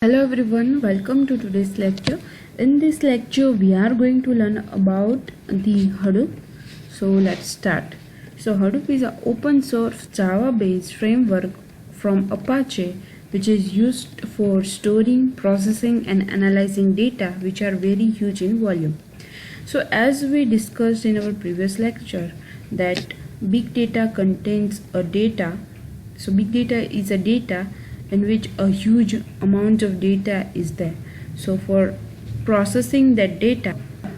Hello everyone, welcome to today's lecture. In this lecture, we are going to learn about the Hadoop. So let's start. So Hadoop is an open source Java based framework from Apache which is used for storing, processing and analyzing data which are very huge in volume. So as we discussed in our previous lecture that big data contains a data. So big data is a data in which a huge amount of data is there. So for processing that data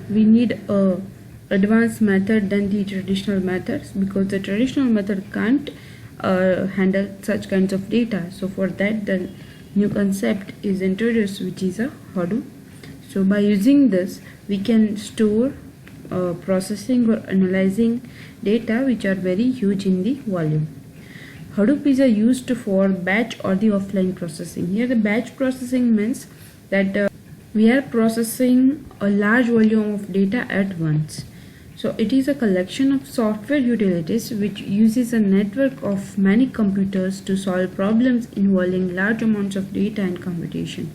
we need a advanced method than the traditional methods, because the traditional method can't handle such kinds of data. So for that the new concept is introduced, which is a Hadoop. So by using this we can store processing or analyzing data which are very huge in the volume. Hadoop is used for batch or the offline processing. Here the batch processing means that we are processing a large volume of data at once. So it is a collection of software utilities which uses a network of many computers to solve problems involving large amounts of data and computation.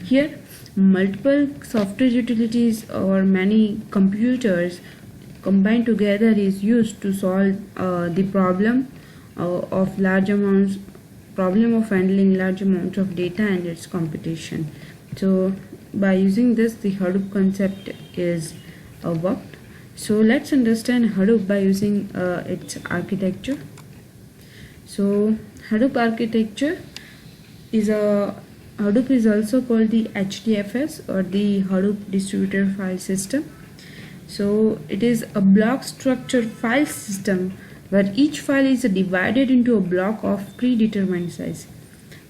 Here multiple software utilities or many computers combined together is used to solve the problem of handling large amounts of data and its computation. So by using this the Hadoop concept is worked. So let's understand Hadoop by using its architecture. So Hadoop architecture is Hadoop is also called the HDFS or the Hadoop Distributed File System. So it is a block structured file system where each file is divided into a block of predetermined size.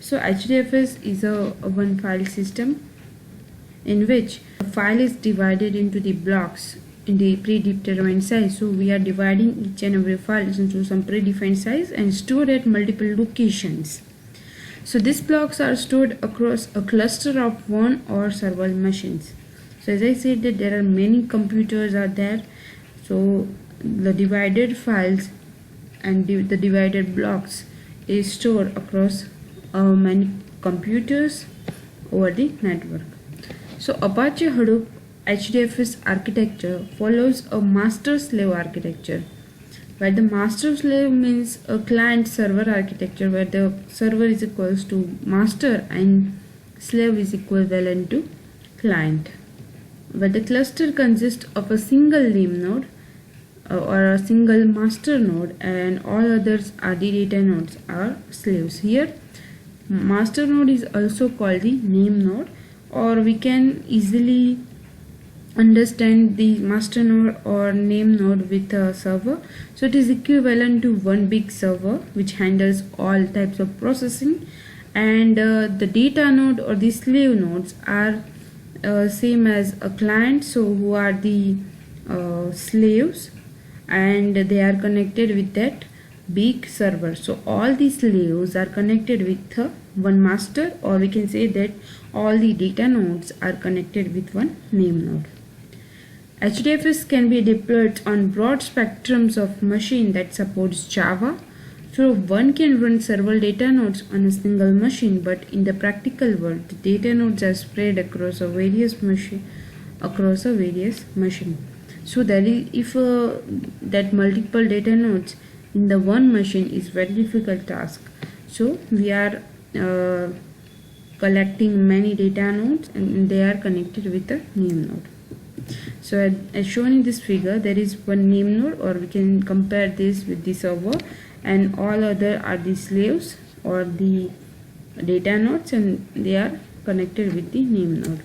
So HDFS is a one file system in which a file is divided into the blocks in the predetermined size. So we are dividing each and every file into some predefined size and stored at multiple locations. So these blocks are stored across a cluster of one or several machines. So as I said that there are many computers are there. So the divided files and the divided blocks is stored across many computers over the network. So Apache Hadoop HDFS architecture follows a master-slave architecture, where the master-slave means a client-server architecture, where the server is equals to master and slave is equivalent to client, where the cluster consists of a single name node or a single master node and all others are the data nodes or slaves. Here master node is also called the name node, or we can easily understand the master node or name node with a server. So it is equivalent to one big server which handles all types of processing, and the data node or the slave nodes are same as a client, so who are the slaves, and they are connected with that big server. So all the slaves are connected with one master, or we can say that all the data nodes are connected with one name node. HDFS can be deployed on broad spectrums of machine that supports Java. So one can run several data nodes on a single machine, but in the practical world the data nodes are spread across a various machine. So that is, if that multiple data nodes in the one machine is very difficult task. So we are collecting many data nodes and they are connected with a name node. So as shown in this figure, there is one name node, or we can compare this with the server, and all other are the slaves or the data nodes, and they are connected with the name node.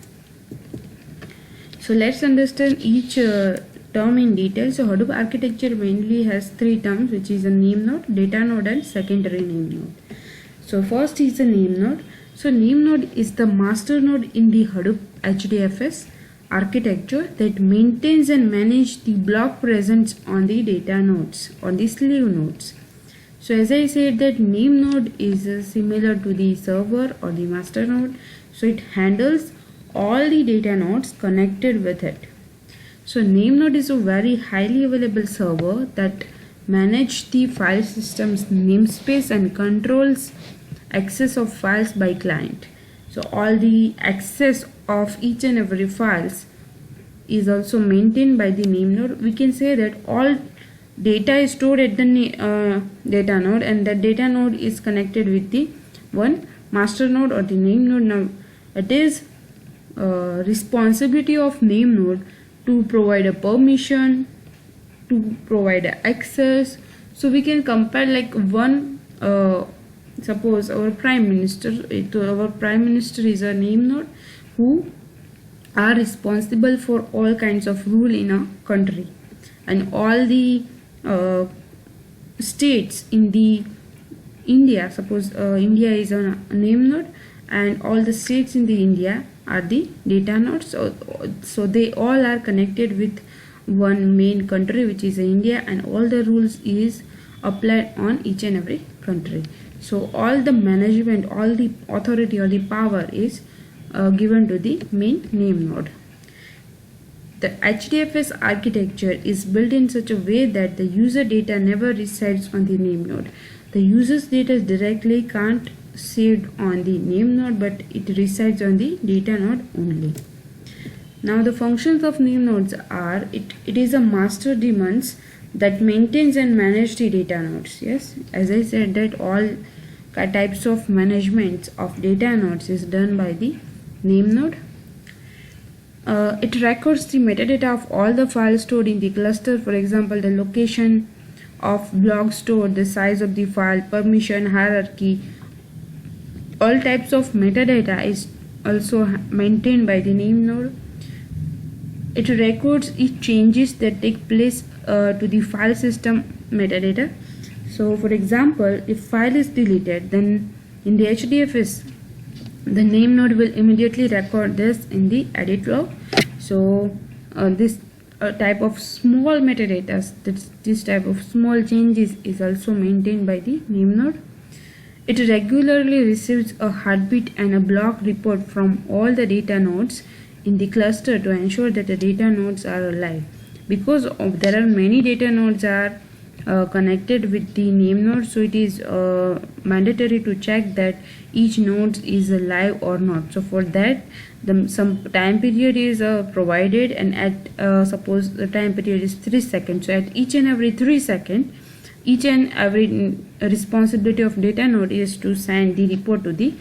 So let's understand each term in detail. So Hadoop architecture mainly has three terms, which is a name node, data node and secondary name node. So first is the name node. So name node is the master node in the Hadoop HDFS architecture that maintains and manages the block present on the data nodes or the slave nodes. So as I said that name node is similar to the server or the master node. So it handles all the data nodes connected with it. So name node is a very highly available server that manages the file system's namespace and controls access of files by client. So all the access of each and every files is also maintained by the name node. We can say that all data is stored at the data node, and that data node is connected with the one master node or the name node. Now it is responsibility of name node to provide a permission, to provide access. So we can compare like one suppose our prime minister. Our prime minister is a name node who are responsible for all kinds of rule in a country, and all the states in the India. Suppose India is a name node, and all the states in the India are the data nodes. So they all are connected with one main country, which is India, and all the rules is applied on each and every country. So all the management, all the authority or the power is given to the main name node. The HDFS architecture is built in such a way that the user data never resides on the name node. The user's data directly can't saved on the name node, but it resides on the data node only. Now the functions of name nodes are, it is a master daemons that maintains and manages the data nodes. Yes, as I said that all types of management of data nodes is done by the name node. It records the metadata of all the files stored in the cluster, for example the location of block stored, the size of the file, permission, hierarchy. All types of metadata is also maintained by the name node. It records each changes that take place to the file system metadata. So for example, if file is deleted, then in the HDFS the name node will immediately record this in the edit log. So this type of small metadata, this type of small changes is also maintained by the name node. It regularly receives a heartbeat and a block report from all the data nodes in the cluster to ensure that the data nodes are alive. Because there are many data nodes are connected with the name node, so it is mandatory to check that each node is alive or not. So for that some time period is provided, and at suppose the time period is 3 seconds, so at each and every 3 seconds each and every responsibility of data node is to send the report to the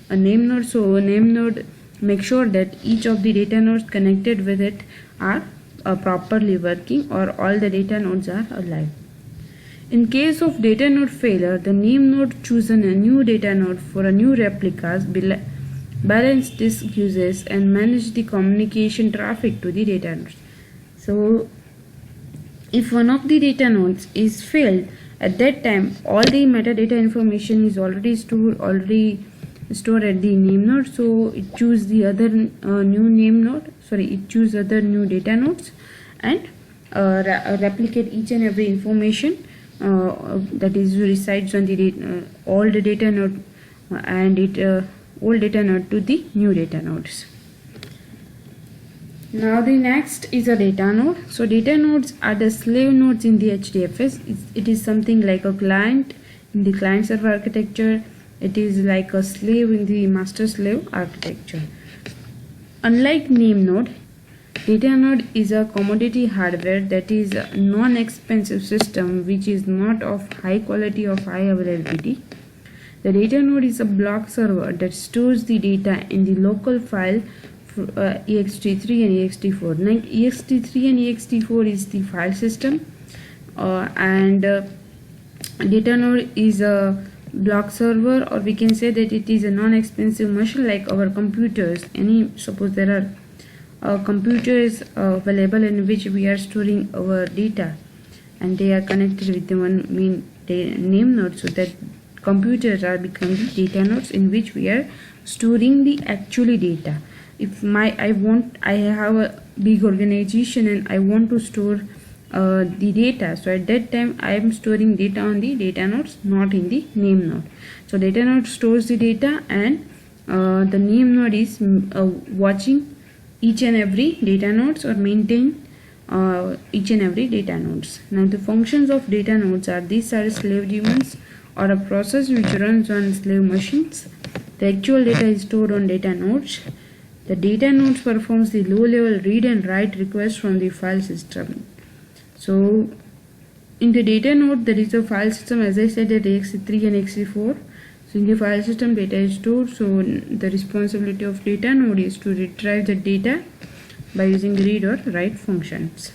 name node. So name node make sure that each of the data nodes connected with it are properly working, or all the data nodes are alive. In case of data node failure, the name node chooses a new data node for a new replicas, balance disk uses, and manage the communication traffic to the data nodes. So if one of the data nodes is failed, at that time all the metadata information is already stored at the name node. So it chooses the other choose other new data nodes and replicate each and every information that is resides on the old data node and old data node to the new data nodes. Now the next is a data node. So data nodes are the slave nodes in the HDFS. It is something like a client in the client server architecture. It is like a slave in the master slave architecture. Unlike name node, data node is a commodity hardware that is a non-expensive system which is not of high quality or high availability. The data node is a block server that stores the data in the local file ext3 and ext4. Like ext3 and ext4 is the file system, and data node is a block server, or we can say that it is a non-expensive machine like our computers. Suppose there are computers available in which we are storing our data, and they are connected with the one main name node, so that computers are becoming data nodes in which we are storing the actually data. If I have a big organization and I want to store the data, so at that time I am storing data on the data nodes, not in the name node. So data node stores the data, and the name node is watching each and every data nodes or maintain each and every data nodes. Now the functions of data nodes are: these are slave daemons, or a process which runs on slave machines. The actual data is stored on data nodes. The data nodes performs the low-level read and write requests from the file system. So in the data node, there is a file system, as I said, that ext3 and ext4. So in the file system, data is stored. So the responsibility of data node is to retrieve the data by using read or write functions.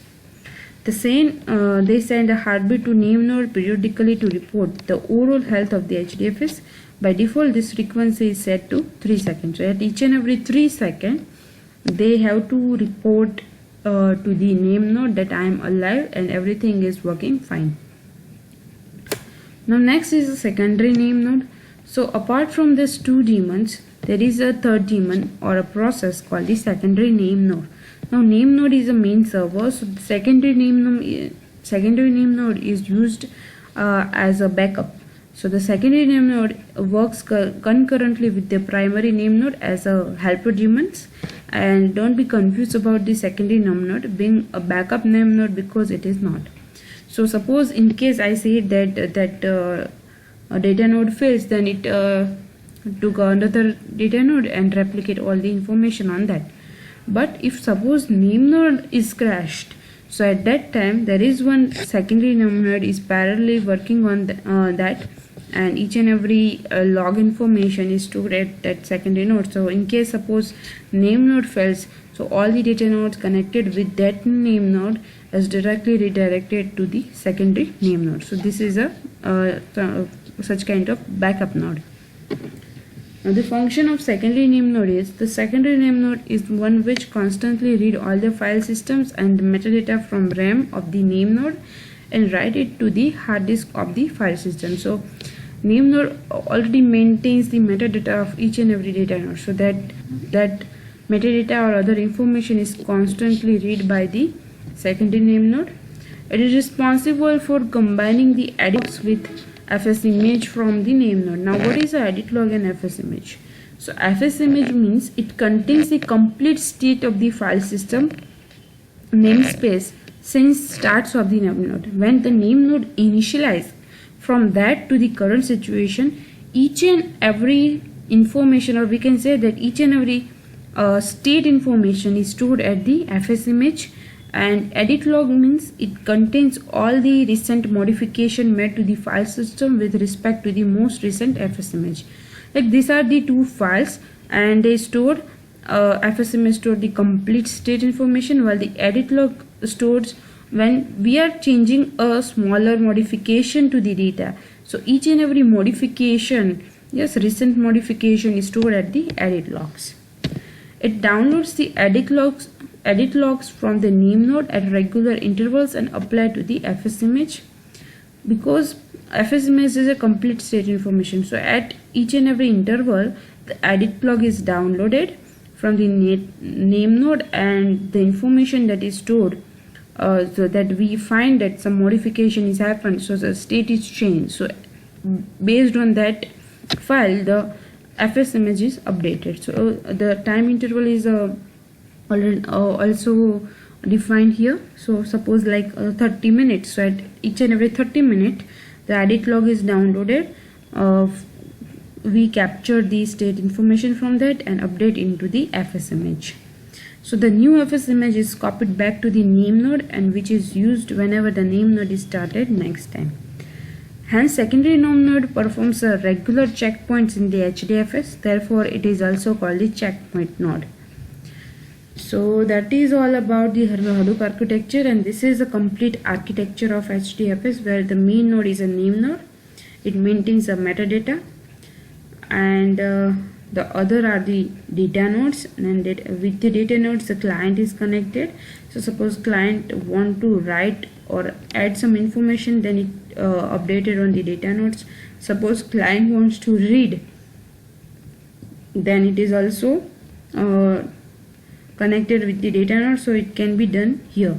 They send a heartbeat to name node periodically to report the overall health of the HDFS. By default, this frequency is set to 3 seconds. So at each and every 3 seconds, they have to report to the name node that I am alive and everything is working fine. Now next is the secondary name node. So apart from these two daemons, there is a third daemon or a process called the secondary name node. Now name node is a main server, so the secondary name node is used as a backup. So the secondary name node works concurrently with the primary name node as a helper daemons, and don't be confused about the secondary name node being a backup name node, because it is not. So suppose in case I say that a data node fails, then it took another data node and replicate all the information on that. But if suppose name node is crashed, so at that time there is one secondary name node is parallelly working on that, and each and every log information is stored at that secondary node. So in case suppose name node fails, so all the data nodes connected with that name node is directly redirected to the secondary name node. So this is a such kind of backup node. Now the function of secondary name node is, the secondary name node is one which constantly read all the file systems and the metadata from RAM of the name node and write it to the hard disk of the file system. So name node already maintains the metadata of each and every data node, so that metadata or other information is constantly read by the secondary name node. It is responsible for combining the edits with fs image from the name node. Now what is a edit log and fs image? So fs image means it contains the complete state of the file system namespace since starts of the name node. When the name node initializes from that to the current situation, each and every information, or we can say that each and every state information is stored at the fs image. And edit log means it contains all the recent modification made to the file system with respect to the most recent fs image. Like these are the two files, and they stored fs image stored the complete state information, while the edit log stores when we are changing a smaller modification to the data. So each and every modification, yes, recent modification is stored at the edit logs. It downloads the edit logs from the name node at regular intervals and apply to the fs image, because fs image is a complete state information. So at each and every interval, the edit log is downloaded from the name node, and the information that is stored, so that we find that some modification is happened, so the state is changed. So based on that file, the fs image is updated. So the time interval is also defined here. So suppose like 30 minutes. So at each and every 30 minutes, the edit log is downloaded. We capture the state information from that and update into the fs image. So the new fs image is copied back to the name node, and which is used whenever the name node is started next time. Hence secondary name node performs a regular checkpoints in the HDFS, therefore it is also called the checkpoint node. So that is all about the Hadoop architecture, and this is a complete architecture of HDFS, where the main node is a name node. It maintains a metadata, and the other are the data nodes, and with the data nodes the client is connected. So suppose client want to write or add some information, then it updated on the data nodes. Suppose client wants to read, then it is also connected with the data node, so it can be done here.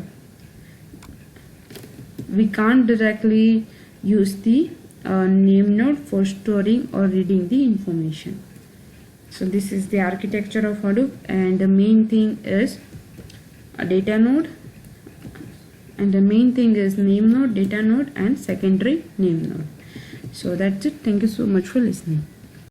We can't directly use the name node for storing or reading the information. So this is the architecture of Hadoop, and the main thing is a data node, and the main thing is name node, data node, and secondary name node. So that's it. Thank you so much for listening.